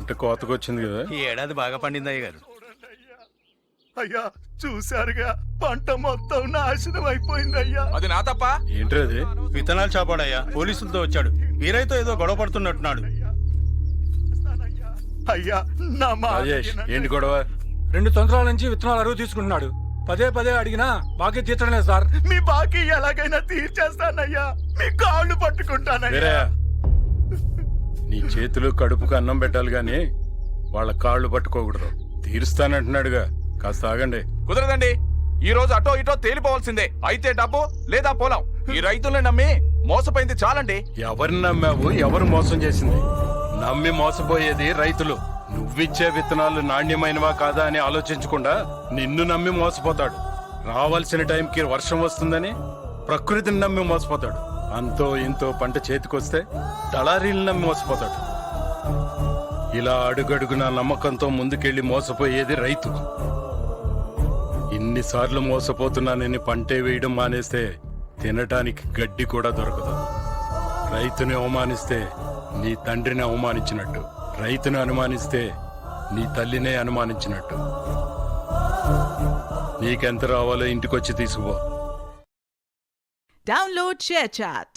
పంట కోతకొచ్చింది కదా. ఈ ఏడాది బాగా పండింది అయ్య గారు. అయ్యా చూశారుగా, పంట మొత్తం నాశనం అయిపోయింది అయ్యా. అది నా తప్ప. ఏంటి అది? విత్తనాలు చాపాడయ్యా, పోలీసులతో వచ్చాడు. వీరైతో ఏదో గొడవ పడుతున్నట్టున్నాడు. అయ్యా నా మాట రాజేష్, వినండి. ఏంటి గొడవ? 2 సంవత్సరాల నుంచి విత్తనాలు అరువు తీసుకుంటున్నాడు. పదే అడిగినా బాకీ తీర్చడలేదు సార్. మీ బాకీ ఎలాగైనా తీర్చేస్తానయ్యా, మీ కాళ్ళు పట్టుకుంటానయ్యా. వేరే నీ చేతులు కడుపుకు అన్నం పెట్టాలి గాని వాళ్ళ కాళ్ళు పట్టుకోకూడదు. తీరుస్తానంటున్నాడుగా, కాస్త ఆగండి. కుదరదండి. ఈ రోజు అటో ఇటో తేలిపోవాల్సిందే. అయితే డబ్బు లేదా పొలం. ఈ రైతుల్ని నమ్మి మోసపోయింది చాలండి. ఎవరిని నమ్మావు? ఎవరు మోసం చేసింది? నమ్మి మోసపోయేది రైతులు. నువ్విచ్చే విత్తనాలు నాణ్యమైనవా కాదా అని ఆలోచించకుండా నిన్ను నమ్మి మోసపోతాడు. రావాల్సిన టైంకి వర్షం వస్తుందని ప్రకృతిని నమ్మి మోసపోతాడు. అంతో ఇంతో పంట చేతికొస్తే దళారీలు నమ్మి మోసపోతాడు. ఇలా అడుగడుగున నమ్మకంతో ముందుకెళ్లి మోసపోయేది రైతు. ఇన్నిసార్లు మోసపోతున్నానని పంటే వేయడం మానేస్తే తినటానికి గడ్డి కూడా దొరకదు. రైతుని అవమానిస్తే నీ తండ్రిని అవమానించినట్టు, రైతుని అనుమానిస్తే నీ తల్లినే అనుమానించినట్టు. నీకెంత రావాలో ఇంటికొచ్చి తీసుకుపో. Download ShareChat.